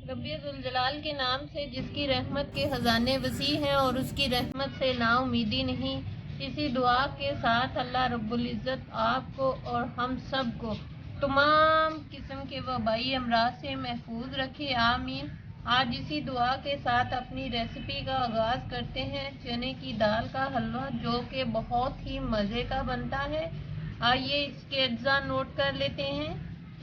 रब्बी जुल जलाल के नाम से जिसकी रहमत के ख़जाने वसी हैं और उसकी रहमत से नाउमीदी नहीं। इसी दुआ के साथ अल्लाह रब्बुल इज़्ज़त आपको और हम सब को तमाम किस्म के वबाई अमराज से महफूज रखे, आमीन। आज इसी दुआ के साथ अपनी रेसिपी का आगाज़ करते हैं। चने की दाल का हलवा जो कि बहुत ही मज़े का बनता है। आइए इसके अज्जा नोट कर लेते हैं।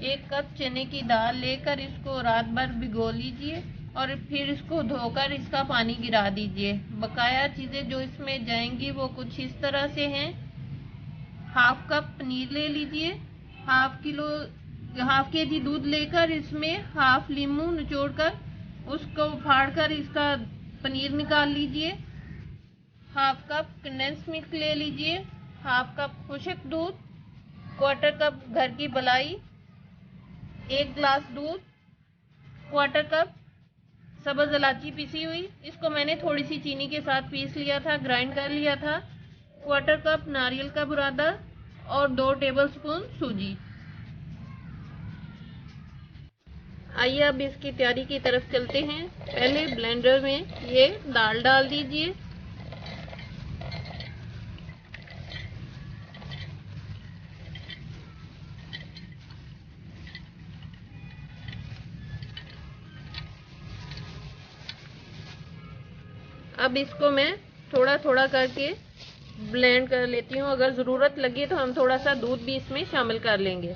1 कप चने की दाल लेकर इसको रात भर भिगो लीजिए और फिर इसको धोकर इसका पानी गिरा दीजिए। बकाया चीज़ें जो इसमें जाएंगी वो कुछ इस तरह से हैं। हाफ कप पनीर ले लीजिए। हाफ केजी दूध लेकर इसमें हाफ लीमू निचोड़कर उसको फाड़कर इसका पनीर निकाल लीजिए। हाफ कप कंडेंस मिल्क ले लीजिए। हाफ कप खुश्क दूध, 1/4 कप घर की मलाई, 1 गिलास दूध, 1/4 कप सब्ज़ इलायची पिसी हुई, इसको मैंने थोड़ी सी चीनी के साथ पीस लिया था, ग्राइंड कर लिया था। 1/4 कप नारियल का बुरादा और 2 टेबलस्पून सूजी। आइए अब इसकी तैयारी की तरफ चलते हैं। पहले ब्लेंडर में ये दाल डाल दीजिए। अब इसको मैं थोड़ा थोड़ा करके ब्लेंड कर लेती हूँ। अगर ज़रूरत लगे तो हम थोड़ा सा दूध भी इसमें शामिल कर लेंगे।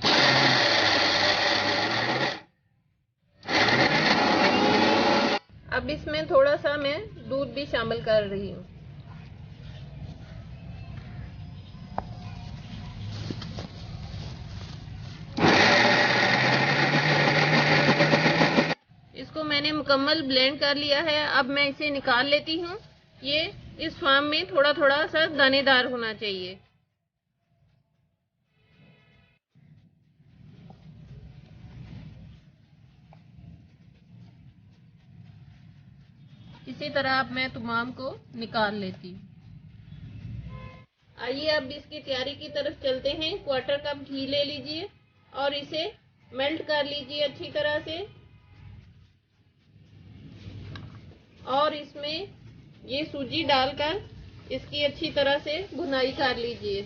अब इसमें थोड़ा सा मैं दूध भी शामिल कर रही हूँ। इसको मैंने मुकम्मल ब्लेंड कर लिया है। अब मैं इसे निकाल लेती हूँ। ये इस फॉर्म में थोड़ा थोड़ा सा दानेदार होना चाहिए। इसी तरह अब मैं तमाम को निकाल लेती हूँ। आइए अब इसकी तैयारी की तरफ चलते हैं। 1/4 कप घी ले लीजिए और इसे मेल्ट कर लीजिए अच्छी तरह से। और इसमें ये सूजी डालकर इसकी अच्छी तरह से भुनाई कर लीजिए।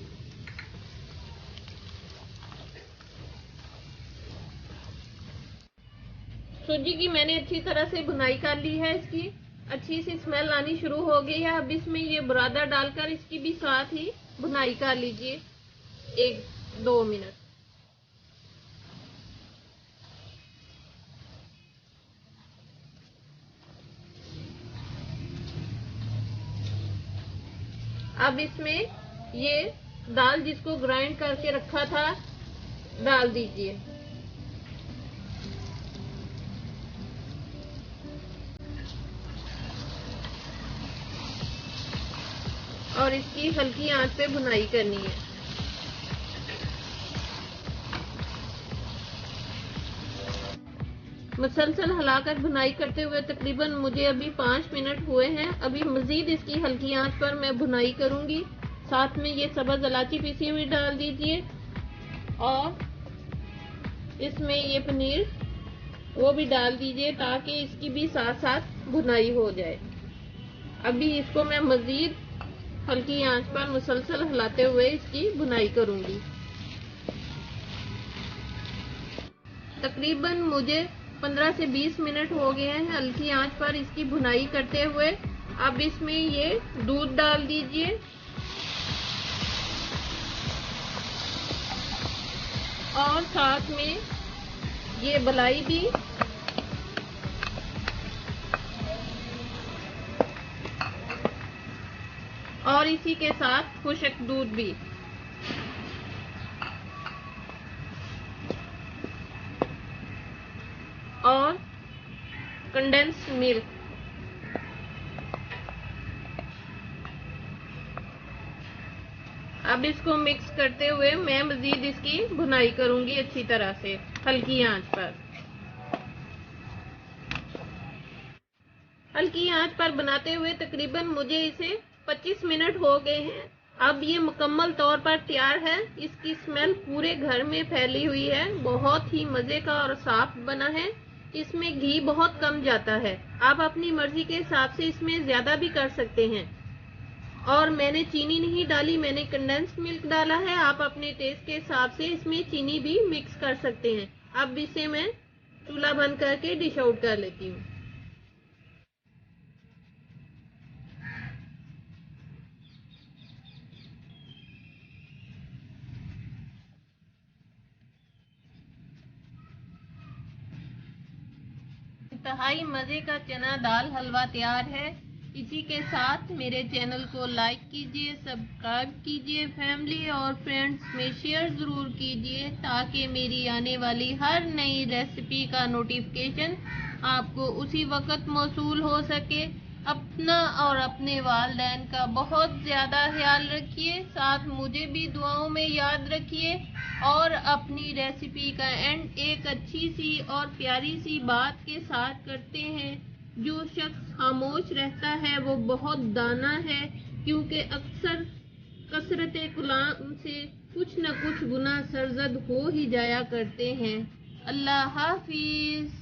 सूजी की मैंने अच्छी तरह से भुनाई कर ली है। इसकी अच्छी सी स्मेल आनी शुरू हो गई है। अब इसमें ये बुरादा डालकर इसकी भी साथ ही भुनाई कर लीजिए 1-2 मिनट। अब इसमें ये दाल जिसको ग्राइंड करके रखा था डाल दीजिए। और इसकी हल्की आंच पे भुनाई करनी है। मुसलसल हिलाकर भुनाई करते हुए तकरीबन मुझे अभी 5 मिनट हुए हैं। अभी मजीद इसकी हल्की आंच पर मैं भुनाई करूंगी। साथ में ये सब्ज़ इलायची पिसी हुई डाल दीजिए और इसमें ये पनीर वो भी डाल दीजिए ताकि इसकी भी साथ साथ भुनाई हो जाए। अभी इसको मैं मजीद हल्की आंच पर मुसलसल हिलाते हुए इसकी भुनाई करूंगी। तकरीबन मुझे 15 से 20 मिनट हो गए हैं हल्की आंच पर इसकी भुनाई करते हुए। अब इसमें ये दूध डाल दीजिए और साथ में ये मलाई भी और इसी के साथ खुश्क दूध भी। और कंडेंस मिल्क। अब इसको मिक्स करते हुए मैं मजीद इसकी भुनाई करूंगी अच्छी तरह से हल्की आंच पर। हल्की आंच पर बनाते हुए तकरीबन मुझे इसे 25 मिनट हो गए हैं। अब ये मुकम्मल तौर पर तैयार है। इसकी स्मेल पूरे घर में फैली हुई है। बहुत ही मज़े का और साफ बना है। इसमें घी बहुत कम जाता है। आप अपनी मर्जी के हिसाब से इसमें ज़्यादा भी कर सकते हैं। और मैंने चीनी नहीं डाली, मैंने कंडेंस्ड मिल्क डाला है। आप अपने टेस्ट के हिसाब से इसमें चीनी भी मिक्स कर सकते हैं। अब इसे मैं चूल्हा बंद करके डिश आउट कर लेती हूँ। इंतहाई मज़े का चना दाल हलवा तैयार है। इसी के साथ मेरे चैनल को लाइक कीजिए, सब्सक्राइब कीजिए, फैमिली और फ्रेंड्स में शेयर ज़रूर कीजिए ताकि मेरी आने वाली हर नई रेसिपी का नोटिफिकेशन आपको उसी वक्त मौसूल हो सके। अपना और अपने वालिदैन का बहुत ज़्यादा ख्याल रखिए, साथ मुझे भी दुआओं में याद रखिए। और अपनी रेसिपी का एंड एक अच्छी सी और प्यारी सी बात के साथ करते हैं। जो शख्स खामोश रहता है वो बहुत दाना है, क्योंकि अक्सर कसरत कलाम से कुछ न कुछ गुनाह सरजद हो ही जाया करते हैं। अल्लाह हाफिज।